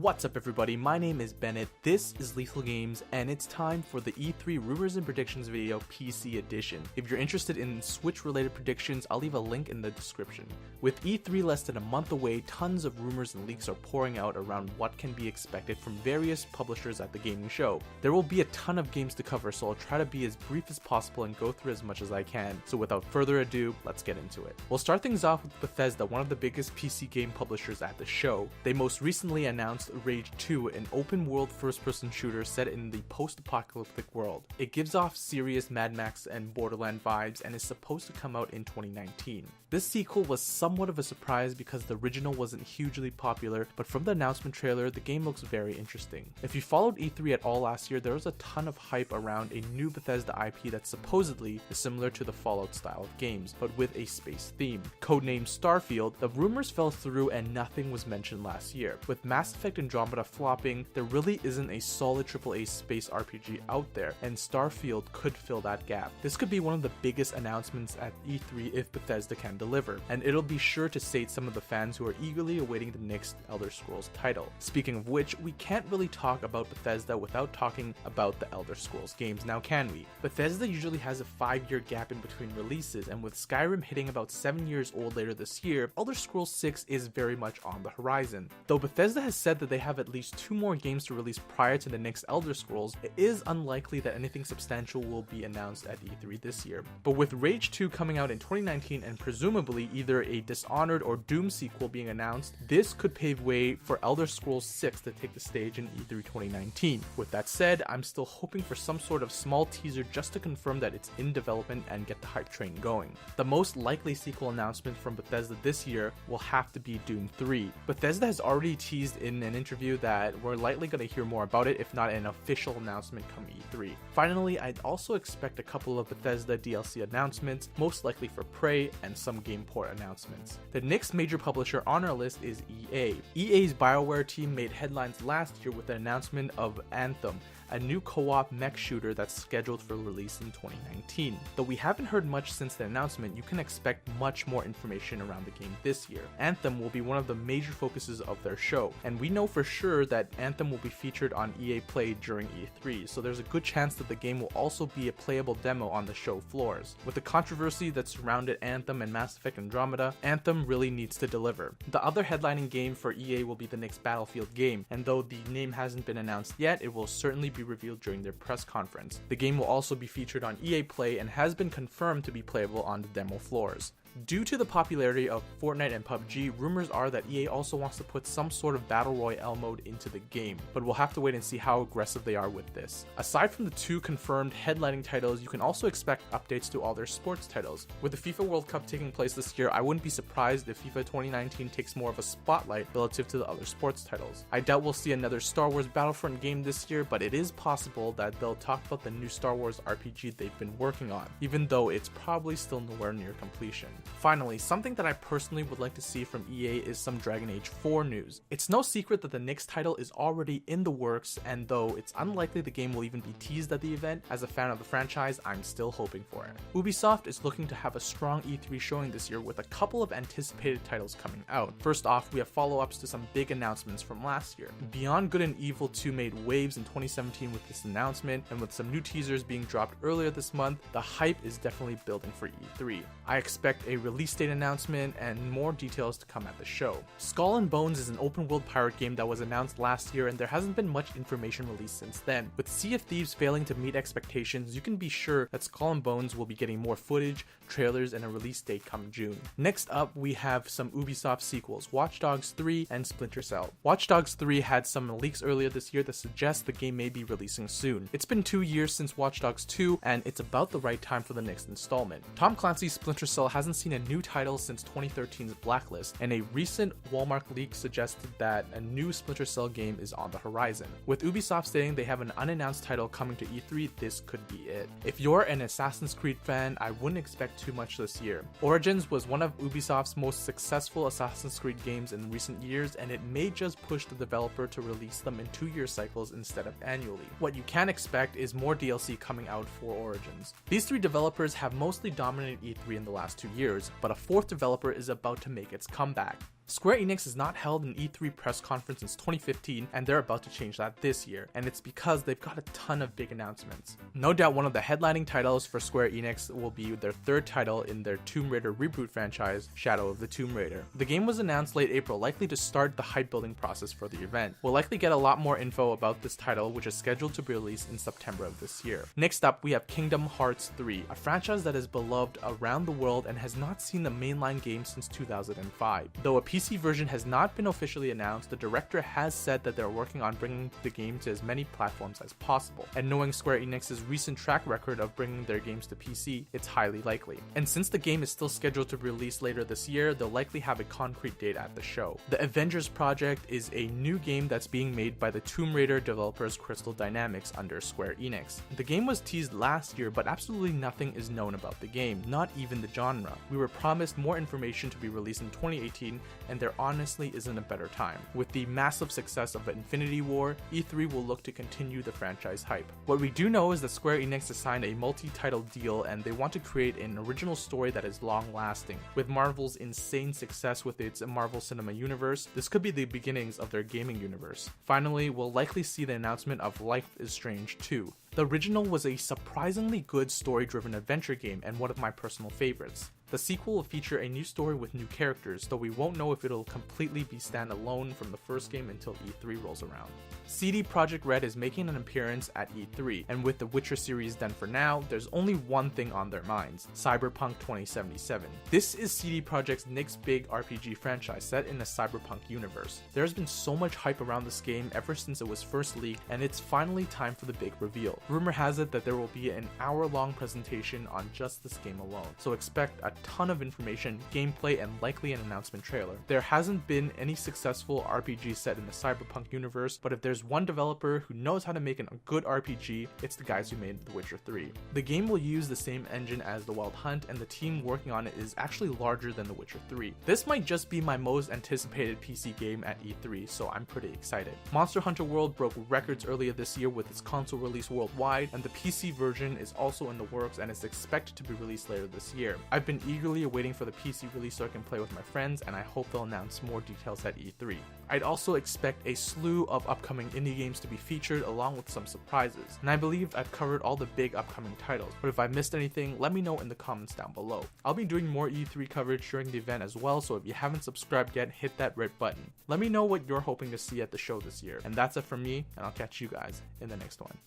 What's up everybody, my name is Bennett, this is Lethal Games, and it's time for the E3 Rumors and Predictions video PC edition. If you're interested in Switch related predictions, I'll leave a link in the description. With E3 less than a month away, tons of rumors and leaks are pouring out around what can be expected from various publishers at the gaming show. There will be a ton of games to cover, so I'll try to be as brief as possible and go through as much as I can. So without further ado, let's get into it. We'll start things off with Bethesda, one of the biggest PC game publishers at the show. They most recently announced Rage 2, an open-world first-person shooter set in the post-apocalyptic world. It gives off serious Mad Max and Borderland vibes and is supposed to come out in 2019. This sequel was somewhat of a surprise because the original wasn't hugely popular, but from the announcement trailer, the game looks very interesting. If you followed E3 at all last year, there was a ton of hype around a new Bethesda IP that supposedly is similar to the Fallout style of games, but with a space theme. Codenamed Starfield, the rumors fell through and nothing was mentioned last year. With Mass Effect Andromeda flopping, there really isn't a solid AAA space RPG out there, and Starfield could fill that gap. This could be one of the biggest announcements at E3 if Bethesda can deliver, and it'll be sure to sate some of the fans who are eagerly awaiting the next Elder Scrolls title. Speaking of which, we can't really talk about Bethesda without talking about the Elder Scrolls games, now can we? Bethesda usually has a 5-year gap in between releases, and with Skyrim hitting about 7 years old later this year, Elder Scrolls 6 is very much on the horizon. Though Bethesda has said that they have at least 2 more games to release prior to the next Elder Scrolls, it is unlikely that anything substantial will be announced at E3 this year. But with Rage 2 coming out in 2019 and presumably either a Dishonored or Doom sequel being announced, this could pave way for Elder Scrolls 6 to take the stage in E3 2019. With that said, I'm still hoping for some sort of small teaser just to confirm that it's in development and get the hype train going. The most likely sequel announcement from Bethesda this year will have to be Doom 3. Bethesda has already teased in an interview that we're likely going to hear more about it, if not an official announcement come E3. Finally, I'd also expect a couple of Bethesda DLC announcements, most likely for Prey, and some game port announcements. The next major publisher on our list is EA. EA's BioWare team made headlines last year with the announcement of Anthem, a new co-op mech shooter that's scheduled for release in 2019. Though we haven't heard much since the announcement, you can expect much more information around the game this year. Anthem will be one of the major focuses of their show, and we know for sure that Anthem will be featured on EA Play during E3, so there's a good chance that the game will also be a playable demo on the show floors. With the controversy that surrounded Anthem and Mass Effect Andromeda, Anthem really needs to deliver. The other headlining game for EA will be the next Battlefield game, and though the name hasn't been announced yet, it will certainly be revealed during their press conference. The game will also be featured on EA Play and has been confirmed to be playable on the demo floors. Due to the popularity of Fortnite and PUBG, rumors are that EA also wants to put some sort of Battle Royale mode into the game, but we'll have to wait and see how aggressive they are with this. Aside from the 2 confirmed headlining titles, you can also expect updates to all their sports titles. With the FIFA World Cup taking place this year, I wouldn't be surprised if FIFA 2019 takes more of a spotlight relative to the other sports titles. I doubt we'll see another Star Wars Battlefront game this year, but it is possible that they'll talk about the new Star Wars RPG they've been working on, even though it's probably still nowhere near completion. Finally, something that I personally would like to see from EA is some Dragon Age 4 news. It's no secret that the next title is already in the works, and though it's unlikely the game will even be teased at the event, as a fan of the franchise, I'm still hoping for it. Ubisoft is looking to have a strong E3 showing this year with a couple of anticipated titles coming out. First off, we have follow-ups to some big announcements from last year. Beyond Good and Evil 2 made waves in 2017 with this announcement, and with some new teasers being dropped earlier this month, the hype is definitely building for E3. I expect a release date announcement and more details to come at the show. Skull and Bones is an open world pirate game that was announced last year, and there hasn't been much information released since then. With Sea of Thieves failing to meet expectations, you can be sure that Skull and Bones will be getting more footage, trailers, and a release date come June. Next up, we have some Ubisoft sequels, Watch Dogs 3 and Splinter Cell. Watch Dogs 3 had some leaks earlier this year that suggest the game may be releasing soon. It's been 2 years since Watch Dogs 2, and it's about the right time for the next installment. Tom Clancy's Splinter Cell hasn't seen a new title since 2013's Blacklist, and a recent Walmart leak suggested that a new Splinter Cell game is on the horizon. With Ubisoft saying they have an unannounced title coming to E3, this could be it. If you're an Assassin's Creed fan, I wouldn't expect too much this year. Origins was one of Ubisoft's most successful Assassin's Creed games in recent years, and it may just push the developer to release them in 2-year cycles instead of annually. What you can expect is more DLC coming out for Origins. These 3 developers have mostly dominated E3 in the last 2 years, but a 4th developer is about to make its comeback. Square Enix has not held an E3 press conference since 2015, and they're about to change that this year, and it's because they've got a ton of big announcements. No doubt one of the headlining titles for Square Enix will be their third title in their Tomb Raider reboot franchise, Shadow of the Tomb Raider. The game was announced late April, likely to start the hype building process for the event. We'll likely get a lot more info about this title, which is scheduled to be released in September of this year. Next up, we have Kingdom Hearts 3, a franchise that is beloved around the world and has not seen the mainline game since 2005. Though a PC version has not been officially announced, the director has said that they're working on bringing the game to as many platforms as possible, and knowing Square Enix's recent track record of bringing their games to PC, it's highly likely. And since the game is still scheduled to be released later this year, they'll likely have a concrete date at the show. The Avengers project is a new game that's being made by the Tomb Raider developers Crystal Dynamics under Square Enix. The game was teased last year, but absolutely nothing is known about the game, not even the genre. We were promised more information to be released in 2018, and there honestly isn't a better time. With the massive success of Infinity War, E3 will look to continue the franchise hype. What we do know is that Square Enix has signed a multi-title deal, and they want to create an original story that is long-lasting. With Marvel's insane success with its Marvel Cinema Universe, this could be the beginnings of their gaming universe. Finally, we'll likely see the announcement of Life is Strange 2. The original was a surprisingly good story-driven adventure game and one of my personal favorites. The sequel will feature a new story with new characters, though we won't know if it'll completely be standalone from the first game until E3 rolls around. CD Projekt Red is making an appearance at E3, and with the Witcher series done for now, there's only one thing on their minds: Cyberpunk 2077. This is CD Projekt's next big RPG franchise set in the Cyberpunk universe. There's been so much hype around this game ever since it was first leaked, and it's finally time for the big reveal. Rumor has it that there will be an hour-long presentation on just this game alone, so expect a ton of information, gameplay, and likely an announcement trailer. There hasn't been any successful RPG set in the Cyberpunk universe, but if there's one developer who knows how to make a good RPG, it's the guys who made The Witcher 3. The game will use the same engine as The Wild Hunt, and the team working on it is actually larger than The Witcher 3. This might just be my most anticipated PC game at E3, so I'm pretty excited. Monster Hunter World broke records earlier this year with its console release worldwide, and the PC version is also in the works and is expected to be released later this year. I've been eagerly awaiting for the PC release so I can play with my friends, and I hope they'll announce more details at E3. I'd also expect a slew of upcoming indie games to be featured along with some surprises, and I believe I've covered all the big upcoming titles, but if I missed anything, let me know in the comments down below. I'll be doing more E3 coverage during the event as well, so if you haven't subscribed yet, hit that red button. Let me know what you're hoping to see at the show this year. And that's it from me, and I'll catch you guys in the next one.